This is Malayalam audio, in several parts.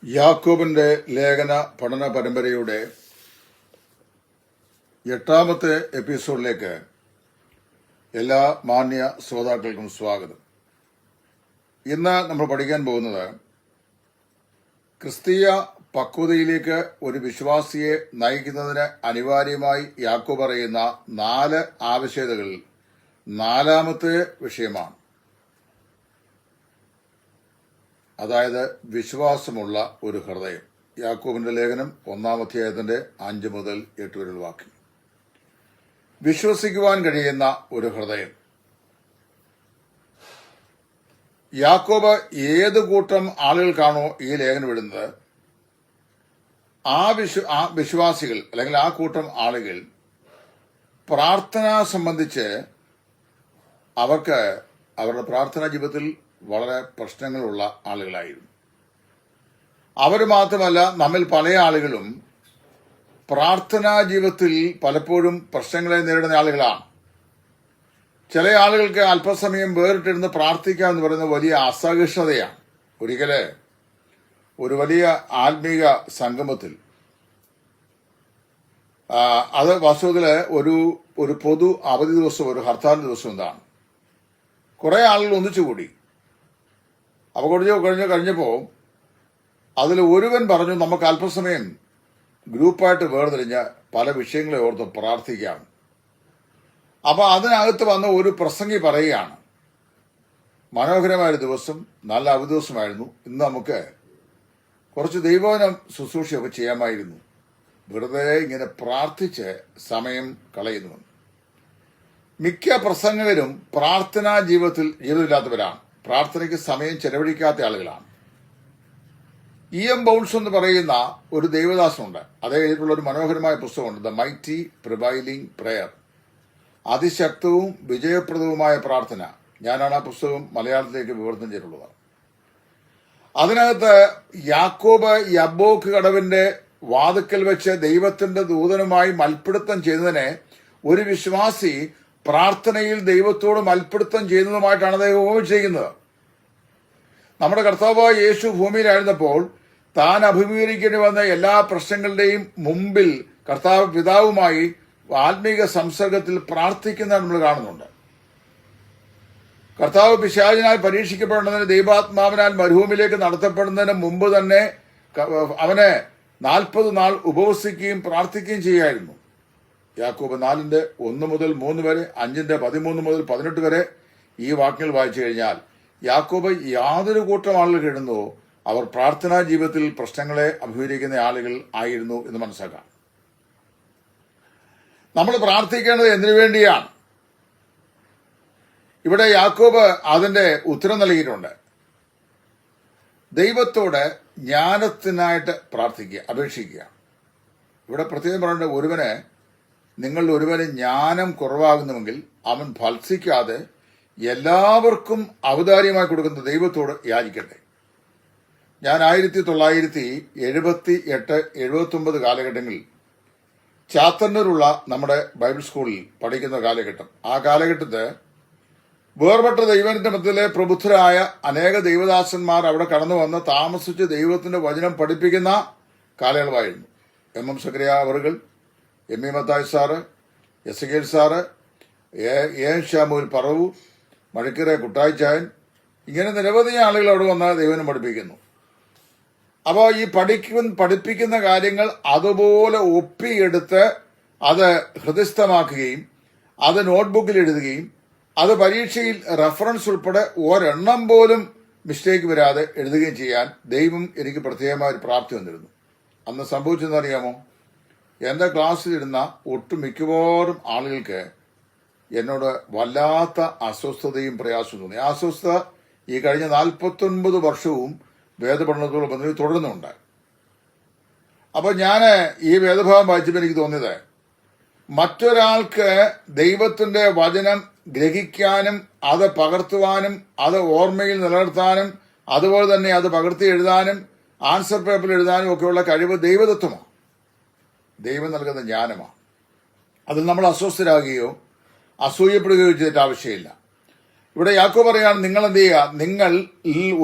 യാക്കോബിന്റെ ലേഖന പഠന പരമ്പരയുടെ 8ാമത്തെ എപ്പിസോഡിലേക്ക് എല്ലാ മാന്യ ശ്രോതാക്കൾക്കും സ്വാഗതം. ഇന്ന് നമ്മൾ പഠിക്കാൻ പോകുന്നത് ക്രിസ്തീയ പക്വതയിലേക്ക് ഒരു വിശ്വാസിയെ നയിക്കുന്നതിന് അനിവാര്യമായി യാക്കോബ് പറയുന്ന 4 ആവശ്യകതകളിൽ 4ാമത്തെ വിഷയമാണ്. അതായത് വിശ്വാസമുള്ള ഒരു ഹൃദയം. യാക്കോബിന്റെ ലേഖനം 1-ാം അധ്യായത്തിന്റെ 5 മുതൽ 8 വരെയുള്ള വാക്യം. വിശ്വസിക്കുവാൻ കഴിയുന്ന ഒരു ഹൃദയം. യാക്കോബ് ഏത് കൂട്ടം ആളുകൾക്കാണോ ഈ ലേഖനം ഇടുന്നത്, ആ വിശ്വാസികൾ അല്ലെങ്കിൽ ആ കൂട്ടം ആളുകൾ പ്രാർത്ഥന സംബന്ധിച്ച് അവർക്ക് അവരുടെ പ്രാർത്ഥനാ ജീവിതത്തിൽ വളരെ പ്രശ്നങ്ങളുള്ള ആളുകളായിരുന്നു. അവർ മാത്രമല്ല, നമ്മിൽ പല ആളുകളും പ്രാർത്ഥനാ ജീവിതത്തിൽ പലപ്പോഴും പ്രശ്നങ്ങളെ നേരിടുന്ന ആളുകളാണ്. ചില ആളുകൾക്ക് അല്പസമയം വേറിട്ടിരുന്ന് പ്രാർത്ഥിക്കുക എന്ന് പറയുന്നത് വലിയ അസഹിഷ്ണുതയാണ്. ഒരിക്കല് ഒരു വലിയ ആത്മീക സംഗമത്തിൽ അത് വാസ്തവത്തില് ഒരു പൊതു അവധി ദിവസം, ഒരു ഹർത്താൽ ദിവസം എന്താണ്, കുറെ ആളുകൾ ഒന്നിച്ചുകൂടി. അപ്പൊ കഴിഞ്ഞപ്പോ അതിൽ ഒരുവൻ പറഞ്ഞു, നമുക്ക് അല്പസമയം ഗ്രൂപ്പായിട്ട് വേർതിരിഞ്ഞ് പല വിഷയങ്ങളെ ഓർത്ത് പ്രാർത്ഥിക്കാം. അപ്പൊ അതിനകത്ത് വന്ന ഒരു പ്രസംഗി പറയുകയാണ്, മനോഹരമായൊരു ദിവസം, നല്ല അവധി ദിവസമായിരുന്നു, ഇന്ന് നമുക്ക് കുറച്ച് ദൈവവചനം ശുശ്രൂഷയൊക്കെ ചെയ്യാമായിരുന്നു, വെറുതെ ഇങ്ങനെ പ്രാർത്ഥിച്ച് സമയം കളയുന്നു. മിക്ക പ്രസംഗകരും പ്രാർത്ഥനാ ജീവിതമില്ലാത്തവരാണ്, പ്രാർത്ഥനയ്ക്ക് സമയം ചെലവഴിക്കാത്ത ആളുകളാണ്. E.M. ബൗൾസ് എന്ന് പറയുന്ന ഒരു ദൈവദാസനുണ്ട്. അദ്ദേഹത്തിലുള്ള ഒരു മനോഹരമായ പുസ്തകമുണ്ട്, ദ മൈറ്റി പ്രിവൈലിംഗ് പ്രയർ, അതിശക്തവും വിജയപ്രദവുമായ പ്രാർത്ഥന. ഞാനാണ് ആ പുസ്തകം മലയാളത്തിലേക്ക് വിവർത്തനം ചെയ്തിട്ടുള്ളത്. അതിനകത്ത് യാക്കോബ് യബ്ബോക്ക് കടവിന്റെ വാതുക്കൽ വെച്ച് ദൈവത്തിന്റെ ദൂതനുമായി മൽപ്പിടുത്തം ചെയ്തതിനെ ഒരു വിശ്വാസി പ്രാർത്ഥനയിൽ ദൈവത്തോട് മൽപ്പിടുത്തം ചെയ്യുന്നതുമായിട്ടാണ് അദ്ദേഹം ചെയ്യുന്നത്. നമ്മുടെ കർത്താവായ യേശു ഭൂമിയിലായിരുന്നപ്പോൾ താൻ അഭിമുഖീകരിക്കേണ്ടി വന്ന എല്ലാ പ്രശ്നങ്ങളുടെയും മുമ്പിൽ കർത്താവ് പിതാവുമായി ആത്മീക സംസർഗത്തിൽ പ്രാർത്ഥിക്കുന്നത് നമ്മൾ കാണുന്നുണ്ട്. കർത്താവ് പിശാചിനാൽ പരീക്ഷിക്കപ്പെടുന്നതിന് ദൈവാത്മാവിനാൽ മരുഭൂമിയിലേക്ക് നടത്തപ്പെടുന്നതിന് മുമ്പ് തന്നെ അവനെ 40 നാൾ ഉപവസിക്കുകയും പ്രാർത്ഥിക്കുകയും ചെയ്യായിരുന്നു. യാക്കോബ് 4:1 മുതൽ 3 വരെ, 5:13 മുതൽ 18 വരെ ഈ വാക്യങ്ങൾ വായിച്ചു കഴിഞ്ഞാൽ യാക്കോബ് യാതൊരു കൂട്ടം ആളുകൾ എഴുതുന്നു, അവർ പ്രാർത്ഥനാ ജീവിതത്തിൽ പ്രശ്നങ്ങളെ അഭിമുഖീകരിക്കുന്ന ആളുകൾ ആയിരുന്നു എന്ന് മനസ്സിലാക്കാം. നമ്മൾ പ്രാർത്ഥിക്കേണ്ടത് എന്തിനു വേണ്ടിയാണ്? ഇവിടെ യാക്കോബ് അതിന്റെ ഉത്തരം നൽകിയിട്ടുണ്ട്. ദൈവത്തോട് ജ്ഞാനത്തിനായിട്ട് പ്രാർത്ഥിക്കുക, അപേക്ഷിക്കുക. ഇവിടെ പ്രത്യേകം പറയേണ്ട, നിങ്ങളുടെ ഒരുവന് ജ്ഞാനം കുറവാകുന്നുവെങ്കിൽ അവൻ ഭത്സിക്കാതെ എല്ലാവർക്കും ഔദാര്യമായി കൊടുക്കുന്ന ദൈവത്തോട് യാചിക്കട്ടെ. ഞാൻ 1978-79 കാലഘട്ടങ്ങളിൽ ചാത്തന്നൂരുള്ള നമ്മുടെ ബൈബിൾ സ്കൂളിൽ പഠിക്കുന്ന കാലഘട്ടം. ആ കാലഘട്ടത്ത് വേർപെട്ട ദൈവത്തിന്റെ മധ്യത്തിലെ പ്രബുദ്ധരായ അനേക ദൈവദാസന്മാർ അവിടെ കടന്നു വന്ന് താമസിച്ച് ദൈവത്തിന്റെ വചനം പഠിപ്പിക്കുന്ന കാലയളവായിരുന്നു. M.M. സക്കറിയ അവറുകൾ, M.E. Mathai sir, Ezekiel sir, A.M. Samuel Paravu, Mazhakkara കുട്ടായിച്ചായൻ, ഇങ്ങനെ നിരവധി ആളുകൾ അവിടെ വന്ന് ദൈവനം പഠിപ്പിക്കുന്നു. അപ്പോൾ ഈ പഠിപ്പിക്കുന്ന കാര്യങ്ങൾ അതുപോലെ ഒപ്പിയെടുത്ത് അത് ഹൃദയസ്ഥമാക്കുകയും അത് നോട്ട്ബുക്കിൽ എഴുതുകയും അത് പരീക്ഷയിൽ റെഫറൻസ് ഉൾപ്പെടെ ഒരെണ്ണം പോലും മിസ്റ്റേക്ക് വരാതെ എഴുതുകയും ചെയ്യാൻ ദൈവം എനിക്ക് പ്രത്യേകമായ ഒരു പ്രാപ്തി വന്നിരുന്നു. അന്ന് സംഭവിച്ചെന്നറിയാമോ? എന്റെ ക്ലാസ്സിലിരുന്ന ഒട്ടുമിക്കവാറും ആളുകൾക്ക് എന്നോട് വല്ലാത്ത അസ്വസ്ഥതയും പ്രയാസവും തോന്നി. ആ അസ്വസ്ഥത ഈ കഴിഞ്ഞ 49 വർഷവും വേദപഠനത്തോട് ബന്ധത്തിൽ തുടരുന്നുണ്ട്. അപ്പൊ ഞാൻ ഈ വേദഭാഗം വായിച്ചപ്പോൾ എനിക്ക് തോന്നിയത്, മറ്റൊരാൾക്ക് ദൈവത്തിന്റെ വചനം ഗ്രഹിക്കാനും അത് പകർത്തുവാനും അത് ഓർമ്മയിൽ നിലനിർത്താനും അതുപോലെ തന്നെ അത് പകർത്തി എഴുതാനും ആൻസർ പേപ്പറിൽ എഴുതാനും ഒക്കെയുള്ള കഴിവ് ദൈവതത്വമാണ്, ദൈവം നൽകുന്ന ജ്ഞാനമാണ്. അതിൽ നമ്മൾ അസ്വസ്ഥരാകുകയോ അസൂയപ്പെടുകയോ ചെയ്തിട്ട് ആവശ്യമില്ല. ഇവിടെ യാക്കോബ് പറയാണ്, നിങ്ങൾ എന്ത് ചെയ്യുക, നിങ്ങൾ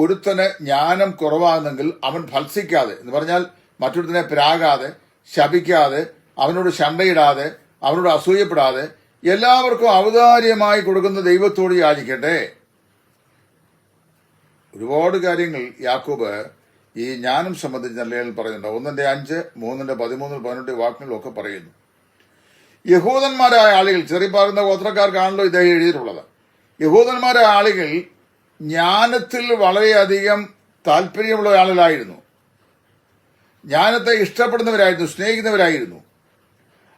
ഒരുത്തന് ജ്ഞാനം കുറവാകുന്നെങ്കിൽ അവൻ ഭത്സിക്കാതെ, എന്ന് പറഞ്ഞാൽ മറ്റൊരുത്തനെ പ്രാകാതെ, ശപിക്കാതെ, അവനോട് ശണ്ടയിടാതെ, അവനോട് അസൂയപ്പെടാതെ, എല്ലാവർക്കും ഔദാര്യമായി കൊടുക്കുന്ന ദൈവത്തോട് യാചിക്കട്ടെ. ഒരുപാട് കാര്യങ്ങൾ യാക്കോബ് ഈ ജ്ഞാനം സംബന്ധിച്ച് നിലയിൽ പറയുന്നുണ്ട്. 1:5, 3:13, 18 വാക്യങ്ങളിലൊക്കെ പറയുന്നു. യഹൂദന്മാരായ ആളുകൾ, ചെറിയ പറയുന്ന ഗോത്രക്കാർക്കാണല്ലോ ഇദ്ദേഹം എഴുതിയിട്ടുള്ളത്. യഹൂദന്മാരായ ആളുകൾ ജ്ഞാനത്തിൽ വളരെയധികം താല്പര്യമുള്ള ആളുകളായിരുന്നു. ജ്ഞാനത്തെ ഇഷ്ടപ്പെടുന്നവരായിരുന്നു, സ്നേഹിക്കുന്നവരായിരുന്നു.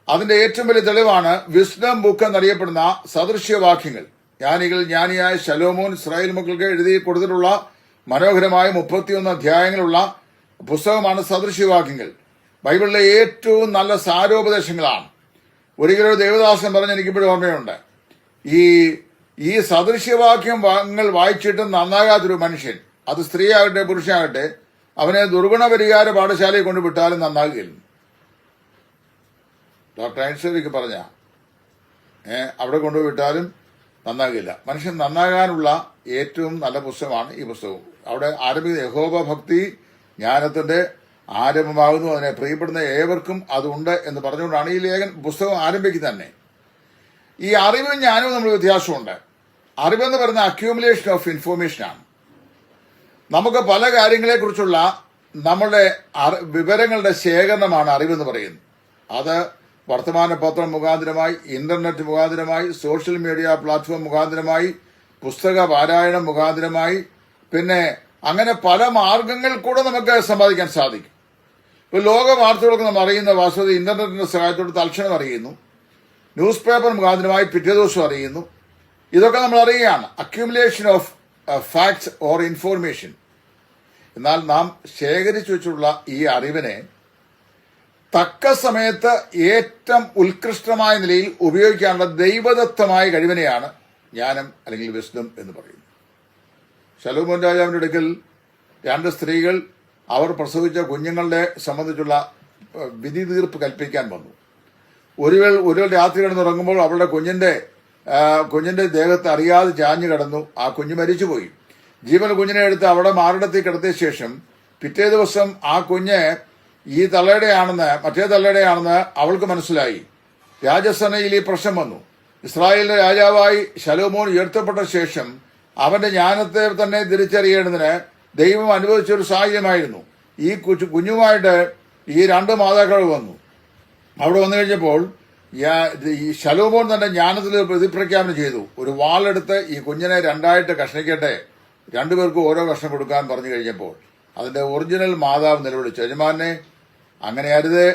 അതിന്റെ ഏറ്റവും വലിയ തെളിവാണ് വിസ്ഡം ബുക്ക് എന്നറിയപ്പെടുന്ന സദൃശ്യവാക്യങ്ങൾ. ജ്ഞാനിയായ ശലോമോൻ ഇസ്രായേൽ മക്കൾക്ക് എഴുതി കൊടുത്തിട്ടുള്ള മനോഹരമായ 31 അധ്യായങ്ങളുള്ള പുസ്തകമാണ് സദൃശ്യവാക്യങ്ങൾ. ബൈബിളിലെ ഏറ്റവും നല്ല സാരോപദേശങ്ങളാണ്. ഒരിക്കലും ദേവദാസൻ പറഞ്ഞ് എനിക്കിപ്പോഴും ഓർമ്മയുണ്ട്, ഈ സദൃശ്യവാക്യങ്ങൾ വായിച്ചിട്ട് നന്നാകാത്തൊരു മനുഷ്യൻ, അത് സ്ത്രീയാകട്ടെ പുരുഷനാകട്ടെ, അവനെ ദുർഗുണ പരിഹാര പാഠശാലയിൽ കൊണ്ടുവിട്ടാലും നന്നാകുകയില്ല. ഡോക്ടർ ഐൻസ്റ്റീനൊക്കെ പറഞ്ഞ അവിടെ കൊണ്ടുവിട്ടാലും നന്നാകില്ല. മനുഷ്യൻ നന്നാകാനുള്ള ഏറ്റവും നല്ല പുസ്തകമാണ് ഈ പുസ്തകം. അവിടെ ആരംഭിക്കുന്ന യഹോവ ഭക്തി ജ്ഞാനത്തിന്റെ ആരംഭമാകുന്നു, അതിനെ പ്രിയപ്പെടുന്ന ഏവർക്കും അതുണ്ട് എന്ന് പറഞ്ഞുകൊണ്ടാണ് ഈ പുസ്തകം ആരംഭിക്കുന്നത് തന്നെ. ഈ അറിവും ജ്ഞാനവും നമ്മൾ വ്യത്യാസമുണ്ട്. അറിവെന്ന് പറയുന്ന അക്യൂമുലേഷൻ ഓഫ് ഇൻഫോർമേഷനാണ്. നമുക്ക് പല കാര്യങ്ങളെക്കുറിച്ചുള്ള നമ്മളുടെ വിവരങ്ങളുടെ ശേഖരണമാണ് അറിവെന്ന് പറയുന്നത്. അത് വർത്തമാന പത്രം മുഖാന്തരമായി, ഇന്റർനെറ്റ് മുഖാന്തരമായി, സോഷ്യൽ മീഡിയ പ്ലാറ്റ്ഫോം മുഖാന്തരമായി, പുസ്തക പാരായണം മുഖാന്തരമായി, പിന്നെ അങ്ങനെ പല മാർഗങ്ങൾ കൂടെ നമുക്ക് സമ്പാദിക്കാൻ സാധിക്കും. ഇപ്പോൾ ലോക വാർത്തകളൊക്കെ നമ്മൾ അറിയുന്ന വാസ്തവത്തിൽ ഇന്റർനെറ്റിന്റെ സഹായത്തോടെ തൽക്ഷണം അറിയുന്നു. ന്യൂസ് പേപ്പർ മുഖാന്തരമായി പിറ്റേ ദിവസം അറിയുന്നു. ഇതൊക്കെ നമ്മൾ അറിയുകയാണ്, accumulation of facts or information. എന്നാൽ നാം ശേഖരിച്ചു വെച്ചുള്ള ഈ അറിവിനെ തക്ക സമയത്ത് ഏറ്റവും ഉത്കൃഷ്ടമായ നിലയിൽ ഉപയോഗിക്കാനുള്ള ദൈവദത്തമായ കഴിവിനെയാണ് ജ്ഞാനം അല്ലെങ്കിൽ വിസ്ഡം എന്ന് പറയുന്നത്. ശലോമോൻ രാജാവിന്റെ അടുക്കൽ 2 സ്ത്രീകൾ അവർ പ്രസവിച്ച കുഞ്ഞുങ്ങളുടെ സംബന്ധിച്ചുള്ള വിധി തീർപ്പ് കൽപ്പിക്കാൻ വന്നു. ഒരു രാത്രി കിടന്നുറങ്ങുമ്പോൾ അവളുടെ കുഞ്ഞിന്റെ ദേഹത്ത് അറിയാതെ ചാഞ്ഞു കിടന്നു. ആ കുഞ്ഞ് മരിച്ചുപോയി. ജീവൻ കുഞ്ഞിനെ എടുത്ത് അവിടെ മാറിടത്തിൽ കിടത്തിയ ശേഷം പിറ്റേ ദിവസം ആ കുഞ്ഞ് ഈ മറ്റേ തള്ളയുടെയാണെന്ന് അവൾക്ക് മനസ്സിലായി. രാജസനയിൽ ഈ പ്രശ്നം വന്നു. ഇസ്രായേലിന്റെ രാജാവായി ശലോമോൻ ഉയർത്തപ്പെട്ട ശേഷം അവന്റെ ജ്ഞാനത്തെ തന്നെ തിരിച്ചറിയേണ്ടതിന് ദൈവം അനുവദിച്ചൊരു സാഹചര്യമായിരുന്നു. ഈ കുഞ്ഞുമായിട്ട് ഈ 2 മാതാക്കൾ വന്നു. അവിടെ വന്നു കഴിഞ്ഞപ്പോൾ ഈ ശലോമോൻ തന്റെ ജ്ഞാനത്തിൽ പ്രതിപ്രഖ്യാപനം ചെയ്തു. ഒരു വാളെടുത്ത് ഈ കുഞ്ഞിനെ 2ആയിട്ട് കഷ്ണിക്കട്ടെ, 2 പേർക്ക് ഓരോ കഷ്ണം കൊടുക്കാൻ പറഞ്ഞു കഴിഞ്ഞപ്പോൾ അതിന്റെ ഒറിജിനൽ മാതാവ് നിലവിളിച്ചു, യജമാനെ അങ്ങനെ അരുത്,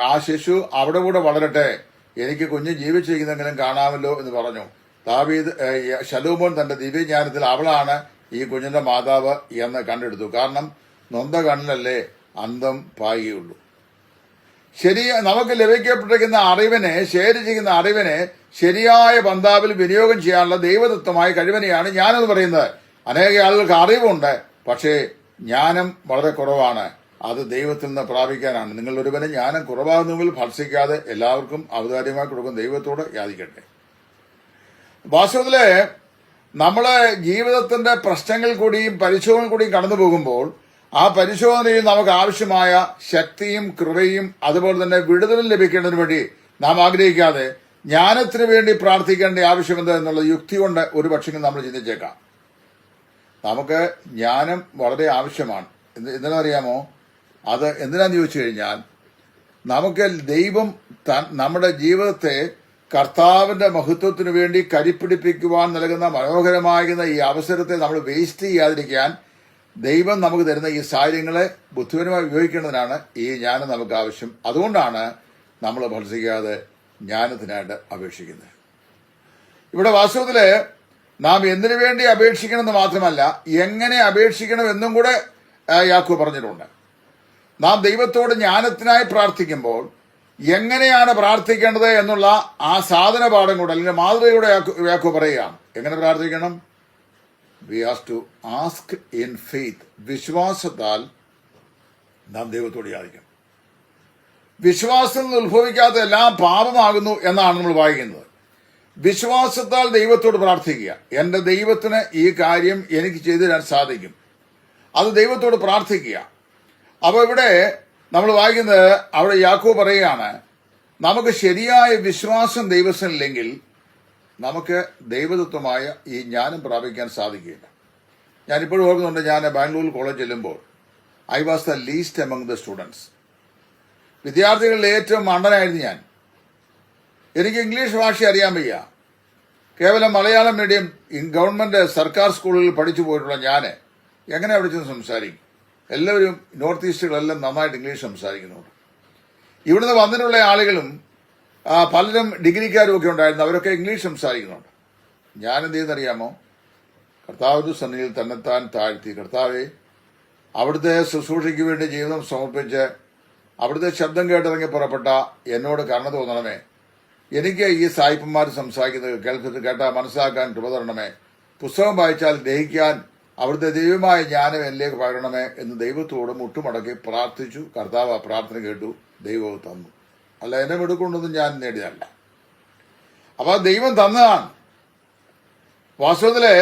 ആ ശിശു അവിടെ കൂടെ വളരട്ടെ, എനിക്ക് കുഞ്ഞ് ജീവിച്ചിരിക്കുന്നെങ്കിലും കാണാമല്ലോ എന്ന് പറഞ്ഞു. ശലോമോൻ തന്റെ ദിവ്യജ്ഞാനത്തിൽ അവളാണ് ഈ കുഞ്ഞിന്റെ മാതാവ് എന്ന് കണ്ടെടുത്തു. കാരണം നൊന്ത കണ്ണിലല്ലേ അന്തം പായുകയുള്ളൂ. നമുക്ക് ലഭിക്കപ്പെട്ടിരിക്കുന്ന അറിവിനെ, ശേഖരിച്ചിരിക്കുന്ന അറിവിനെ ശരിയായ പന്താവിൽ വിനിയോഗം ചെയ്യാനുള്ള ദൈവദത്തമായ കഴിവിനെയാണ് ജ്ഞാനം പറയുന്നത്. അനേക ആളുകൾക്ക് അറിവുണ്ട്, പക്ഷേ ജ്ഞാനം വളരെ കുറവാണ്. അത് ദൈവത്തിൽ നിന്ന് പ്രാപിക്കാനാണ്. നിങ്ങൾ ഒരുവന് ജ്ഞാനം കുറവാകുന്നെങ്കിൽ ഭത്സിക്കാതെ എല്ലാവർക്കും ഔദാര്യമായി കൊടുക്കുന്ന ദൈവത്തോട് യാചിക്കട്ടെ. വാസ്തവത്തില് നമ്മള് ജീവിതത്തിന്റെ പ്രശ്നങ്ങൾ കൂടിയും പരിശോധന കൂടിയും കടന്നു പോകുമ്പോൾ ആ പരിശോധനയിൽ നമുക്ക് ആവശ്യമായ ശക്തിയും കൃപയും അതുപോലെ തന്നെ വിടുതലും ലഭിക്കേണ്ടതിന് വേണ്ടി നാം ആഗ്രഹിക്കാതെ ജ്ഞാനത്തിന് വേണ്ടി പ്രാർത്ഥിക്കേണ്ട ആവശ്യമെന്ത് എന്നുള്ള യുക്തി കൊണ്ട് ഒരു പക്ഷെങ്കിൽ നമ്മൾ ചിന്തിച്ചേക്കാം. നമുക്ക് ജ്ഞാനം വളരെ ആവശ്യമാണ്. എന്തിനറിയാമോ? അത് എന്തിനാന്ന് ചോദിച്ചു കഴിഞ്ഞാൽ നമുക്ക് ദൈവം നമ്മുടെ ജീവിതത്തെ കർത്താവിന്റെ മഹത്വത്തിനു വേണ്ടി കരിപ്പിടിപ്പിക്കുവാൻ നൽകുന്ന മനോഹരമാകുന്ന ഈ അവസരത്തെ നമ്മൾ വേസ്റ്റ് ചെയ്യാതിരിക്കാൻ ദൈവം നമുക്ക് തരുന്ന ഈ സാഹചര്യങ്ങളെ ബുദ്ധിപരമായി ഉപയോഗിക്കേണ്ടതിനാണ് ഈ ജ്ഞാനം നമുക്ക് ആവശ്യം. അതുകൊണ്ടാണ് നമ്മൾ ഭത്സിക്കാതെ ജ്ഞാനത്തിനായിട്ട് അപേക്ഷിക്കുന്നത്. ഇവിടെ വാസ്തവത്തില് നാം എന്തിനു വേണ്ടി അപേക്ഷിക്കണമെന്ന് മാത്രമല്ല, എങ്ങനെ അപേക്ഷിക്കണം എന്നും കൂടെ യാക്കോബ് പറഞ്ഞിട്ടുണ്ട്. നാം ദൈവത്തോട് ജ്ഞാനത്തിനായി പ്രാർത്ഥിക്കുമ്പോൾ എങ്ങനെയാണ് പ്രാർത്ഥിക്കേണ്ടത് എന്നുള്ള ആ സാധന പാഠം കൂടെ അല്ലെങ്കിൽ മാതൃകയുടെ യാക്കോബ് പറയുകയാണ്. എങ്ങനെ പ്രാർത്ഥിക്കണം? We have to ask in faith. വിശ്വാസത്താൽ നാം ദൈവത്തോട് യാചിക്കണം. വിശ്വാസത്തിൽ നിന്ന് ഉത്ഭവിക്കാത്ത എല്ലാം പാപമാകുന്നു എന്നാണ് നമ്മൾ വായിക്കുന്നത്. വിശ്വാസത്താൽ ദൈവത്തോട് പ്രാർത്ഥിക്കുക. എന്റെ ദൈവത്തിന് ഈ കാര്യം എനിക്ക് ചെയ്തു തരാൻ സാധിക്കും. അത് ദൈവത്തോട് പ്രാർത്ഥിക്കുക. അപ്പോൾ ഇവിടെ നമ്മൾ വായിക്കുന്നത്, അവിടെ യാക്കോബ് പറയുകയാണ്, നമുക്ക് ശരിയായ വിശ്വാസം ദൈവത്തിനില്ലെങ്കിൽ നമുക്ക് ദൈവതത്വമായ ഈ ജ്ഞാനം പ്രാപിക്കാൻ സാധിക്കില്ല. ഞാനിപ്പോഴും ഓർക്കുന്നുണ്ട്, ഞാൻ ബാംഗ്ലൂർ കോളേജ് ചെല്ലുമ്പോൾ I was the least among the students. വിദ്യാർത്ഥികളിൽ ഏറ്റവും മണ്ടനായിരുന്നു ഞാൻ. എനിക്ക് ഇംഗ്ലീഷ് ഭാഷ അറിയാൻ വയ്യ. കേവലം മലയാളം മീഡിയം ഗവൺമെന്റ് സർക്കാർ സ്കൂളുകളിൽ പഠിച്ചു പോയിട്ടുള്ള ഞാൻ എങ്ങനെ അവിടെ ചെന്ന് സംസാരിക്കും? എല്ലാവരും നോർത്ത് ഈസ്റ്റുകളെല്ലാം നന്നായിട്ട് ഇംഗ്ലീഷ് സംസാരിക്കുന്നുണ്ട്. ഇവിടുന്ന് വന്നിട്ടുള്ള ആളുകളും പലരും ഡിഗ്രിക്കാരും ഒക്കെ ഉണ്ടായിരുന്നു. അവരൊക്കെ ഇംഗ്ലീഷ് സംസാരിക്കുന്നുണ്ട്. ഞാനെന്ത് ചെയ്യുന്നറിയാമോ? കർത്താവിന്റെ സന്നിധിയിൽ തന്നെത്താൻ താഴ്ത്തി, കർത്താവെ, അവിടുത്തെ ശുശ്രൂഷയ്ക്ക് വേണ്ടി ജീവിതം സമർപ്പിച്ച് അവിടുത്തെ ശബ്ദം കേട്ടിറങ്ങി പുറപ്പെട്ട എന്നോട് കരുണ തോന്നണമേ. എനിക്ക് ഈ സായിപ്പന്മാർ സംസാരിക്കുന്നത് കേട്ടാൽ മനസ്സിലാക്കാൻ കൃപ തരണമേ. പുസ്തകം വായിച്ചാൽ ഗ്രഹിക്കാൻ അവിടുത്തെ ദൈവമായ ജ്ഞാനം എന്നിലേക്ക് പകരണമേ എന്ന് ദൈവത്തോട് മുട്ടുമടക്കി പ്രാർത്ഥിച്ചു. കർത്താവ് ആ പ്രാർത്ഥന കേട്ടു, ദൈവം തന്നു. അല്ല, എന്നെ എടുക്കൊണ്ടൊന്നും ഞാൻ നേടിയതല്ല. അപ്പൊ ദൈവം തന്നതാണ്. വാസ്തവത്തില്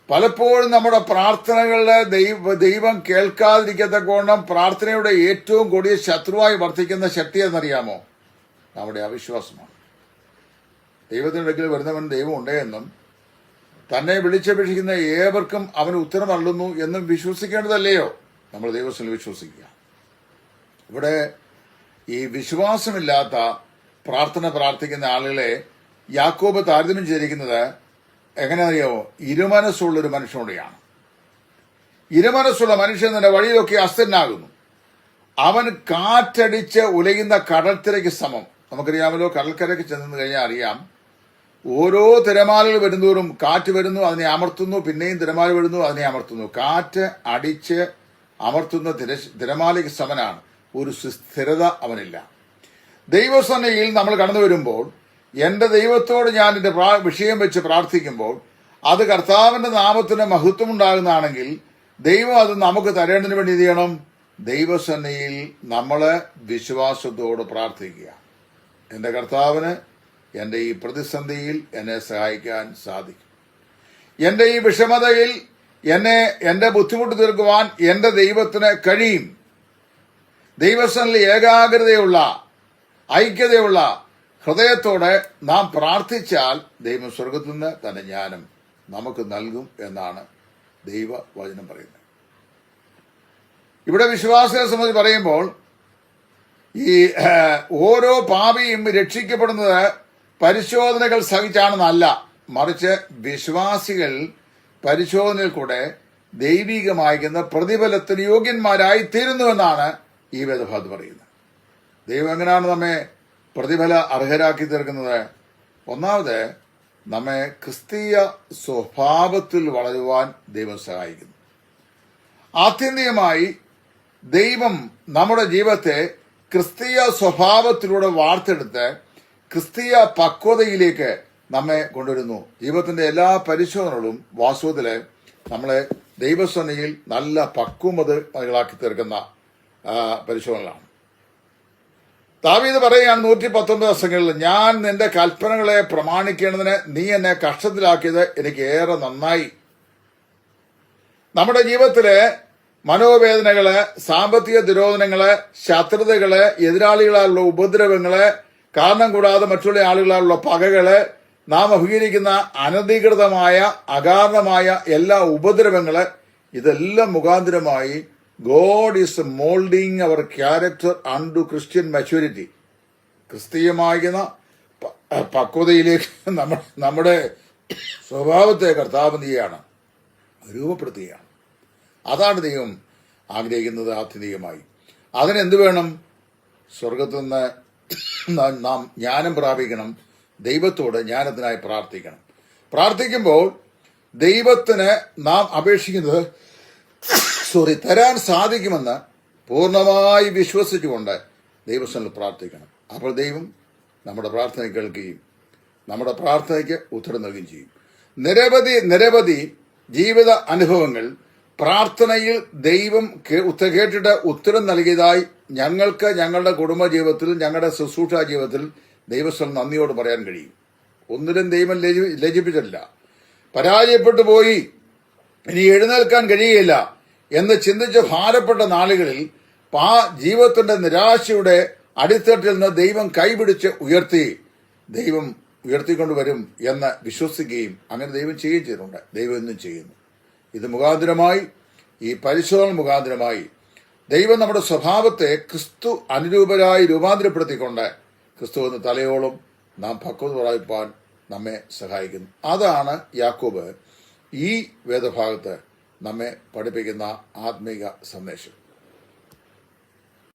പലപ്പോഴും നമ്മുടെ പ്രാർത്ഥനകളുടെ ദൈവം കേൾക്കാതിരിക്കത്തക്കോണം പ്രാർത്ഥനയുടെ ഏറ്റവും കൊടിയ ശത്രുവായി വർത്തിക്കുന്ന ശക്തി എന്നറിയാമോ? നമ്മുടെ അവിശ്വാസമാണ്. ദൈവത്തിന്റെ അടുക്കൽ വരുന്നവൻ ദൈവം ഉണ്ടെന്നും തന്നെ വിളിച്ചപേക്ഷിക്കുന്ന ഏവർക്കും അവന് ഉത്തരം നൽകുന്നു എന്നും വിശ്വസിക്കേണ്ടതല്ലയോ? നമ്മൾ ദൈവത്തിൽ വിശ്വസിക്കുക. ഇവിടെ ഈ വിശ്വാസമില്ലാത്ത പ്രാർത്ഥന പ്രാർത്ഥിക്കുന്ന ആളുകളെ യാക്കോബ് താരതമ്യം ചെയ്തിരിക്കുന്നത് എങ്ങനെയറിയാമോ? ഇരുമനസ്സുള്ളൊരു മനുഷ്യനോടെയാണ്. ഇരുമനസ്സുള്ള മനുഷ്യൻ തന്റെ വഴിയിലൊക്കെ അസ്ഥനാകുന്നു. അവൻ കാറ്റടിച്ച് ഉലയുന്ന കടൽത്തിരയ്ക്ക് സമം. നമുക്കറിയാമല്ലോ, കടൽക്കരയ്ക്ക് ചെന്നു കഴിഞ്ഞാൽ അറിയാം, ഓരോ തിരമാലകൾ വരുന്നതോറും കാറ്റ് വരുന്നു, അതിനെ അമർത്തുന്നു, പിന്നെയും തിരമാല വരുന്നു, അതിനെ അമർത്തുന്നു. കാറ്റ് അടിച്ച് അമർത്തുന്ന തിരമാലയ്ക്ക് സമനാണ്. ഒരു സ്ഥിരത അവനില്ല. ദൈവസന്നയിൽ നമ്മൾ കടന്നു വരുമ്പോൾ, എന്റെ ദൈവത്തോട് ഞാൻ എന്റെ വിഷയം വെച്ച് പ്രാർത്ഥിക്കുമ്പോൾ അത് കർത്താവിന്റെ നാമത്തിന് മഹത്വം ഉണ്ടാകുന്നതാണെങ്കിൽ ദൈവം അത് നമുക്ക് തരേണ്ടതിന് വേണ്ടി എന്ത് ചെയ്യണം? ദൈവസന്നയിൽ നമ്മള് വിശ്വാസത്തോട് പ്രാർത്ഥിക്കുക. എന്റെ കർത്താവിന് എന്റെ ഈ പ്രതിസന്ധിയിൽ എന്നെ സഹായിക്കാൻ സാധിക്കും. എന്റെ ഈ വിഷമതയിൽ എന്റെ ബുദ്ധിമുട്ട് തീർക്കുവാൻ എന്റെ ദൈവത്തിന് കഴിയും. ദൈവസന്നിധിയിൽ ഏകാഗ്രതയുള്ള, ഐക്യതയുള്ള ഹൃദയത്തോടെ നാം പ്രാർത്ഥിച്ചാൽ ദൈവം സ്വർഗത്തിൽ നിന്ന് തന്റെ ജ്ഞാനം നമുക്ക് നൽകും എന്നാണ് ദൈവവചനം പറയുന്നത്. ഇവിടെ വിശ്വാസികളെ സംബന്ധിച്ച് പറയുമ്പോൾ ഈ ഓരോ പാപിയും രക്ഷിക്കപ്പെടുന്നത് പരിശോധനകൾ സഹിച്ചാണെന്നല്ല, മറിച്ച് വിശ്വാസികൾ പരിശോധനയിൽ കൂടെ ദൈവികമായിരിക്കുന്ന പ്രതിഫലത്തിന് യോഗ്യന്മാരായി തീരുന്നുവെന്നാണ് ഈ വേദഭാഗത്ത് പറയുന്നത്. ദൈവം എങ്ങനെയാണ് നമ്മെ പ്രതിഫല അർഹരാക്കി തീർക്കുന്നത്? ഒന്നാമത്, നമ്മെ ക്രിസ്തീയ സ്വഭാവത്തിൽ വളരുവാൻ ദൈവം സഹായിക്കുന്നു. ആത്യന്തികമായി ദൈവം നമ്മുടെ ജീവിതത്തെ ക്രിസ്തീയ സ്വഭാവത്തിലൂടെ വാർത്തെടുത്ത് ക്രിസ്തീയ പക്വതയിലേക്ക് നമ്മെ കൊണ്ടുവരുന്നു. ജീവിതത്തിന്റെ എല്ലാ പരിശോധനകളും വാസ്തവത്തില് നമ്മളെ ദൈവസന്നിധിയിൽ നല്ല പക്വതകളാക്കി തീർക്കുന്ന പരിശോധനകളാണ്. ദാവീദ് പറയുകയാണ് 119 ദിവസങ്ങളിൽ, ഞാൻ നിന്റെ കൽപ്പനകളെ പ്രമാണിക്കേണ്ടതിന് നീ എന്നെ കഷ്ടത്തിലാക്കിയത് എനിക്ക് ഏറെ നന്നായി. നമ്മുടെ ജീവിതത്തിലെ മനോവേദനകള്, സാമ്പത്തിക നിരോധനങ്ങള്, ശത്രുതകള്, എതിരാളികളാലുള്ള ഉപദ്രവങ്ങള്, കാരണം കൂടാതെ മറ്റുള്ള ആളുകളാലുള്ള പകകള്, നാം അഭിമുഖീകരിക്കുന്ന അനധികൃതമായ അകാരണമായ എല്ലാ ഉപദ്രവങ്ങള്, ഇതെല്ലാം മുഖാന്തരമായി God is molding our character unto Christian maturity. ക്രിസ്തീയമാകുന്ന പക്വതയിലേക്ക് നമ്മുടെ സ്വഭാവത്തെ കർത്താവ് നീയാണ് രൂപപ്പെടുത്തുകയാണ്. അതാണ് ദൈവം ആഗ്രഹിക്കുന്നത് ആത്യന്തികമായി. അതിനെന്ത് വേണം? സ്വർഗത്തിൽ നിന്ന് നാം ജ്ഞാനം പ്രാപിക്കണം. ദൈവത്തോട് ജ്ഞാനത്തിനായി പ്രാർത്ഥിക്കണം. പ്രാർത്ഥിക്കുമ്പോൾ ദൈവത്തിന് നാം അപേക്ഷിക്കുന്നത് തരാൻ സാധിക്കുമെന്ന് പൂർണ്ണമായി വിശ്വസിച്ചുകൊണ്ട് ദൈവസ്ഥനിൽ പ്രാർത്ഥിക്കണം. അപ്പോൾ ദൈവം നമ്മുടെ പ്രാർത്ഥന കേൾക്കുകയും നമ്മുടെ പ്രാർത്ഥനയ്ക്ക് ഉത്തരം നൽകുകയും ചെയ്യും. നിരവധി ജീവിത അനുഭവങ്ങൾ പ്രാർത്ഥനയിൽ ദൈവം കേട്ടിട്ട് ഉത്തരം നൽകിയതായി ഞങ്ങൾക്ക് ഞങ്ങളുടെ കുടുംബ ജീവിതത്തിൽ, ഞങ്ങളുടെ ശുശ്രൂഷ ജീവിതത്തിൽ ദൈവസ്ഥനിൽ നന്ദിയോട് പറയാൻ കഴിയും. ഒന്നിലും ദൈവം ലജ്ജിപ്പിച്ചിട്ടില്ല. പരാജയപ്പെട്ടു പോയി, ഇനി എഴുന്നേൽക്കാൻ കഴിയുകയില്ല എന്ന് ചിന്തിച്ച് ഭാരപ്പെട്ട നാളുകളിൽ ജീവിതത്തിന്റെ നിരാശയുടെ അടിത്തട്ടിൽ നിന്ന് ദൈവം കൈപിടിച്ച് ദൈവം ഉയർത്തിക്കൊണ്ടുവരും എന്ന് വിശ്വസിക്കുകയും അങ്ങനെ ദൈവം ചെയ്യുകയും ചെയ്തിട്ടുണ്ട്. ദൈവം എന്നും ചെയ്യുന്നു. ഇത് മുഖാന്തരമായി, ഈ പരിശോധന മുഖാന്തരമായി ദൈവം നമ്മുടെ സ്വഭാവത്തെ ക്രിസ്തു അനുരൂപരായി രൂപാന്തരപ്പെടുത്തിക്കൊണ്ട് ക്രിസ്തു എന്ന തലയോളം നാം പക്വത പ്രാപിപ്പാൻ നമ്മെ സഹായിക്കുന്നു. അതാണ് യാക്കോബ് ഈ വേദഭാഗത്ത് നമ്മെ പഠിപ്പിക്കുന്ന ആത്മീക സന്ദേശം.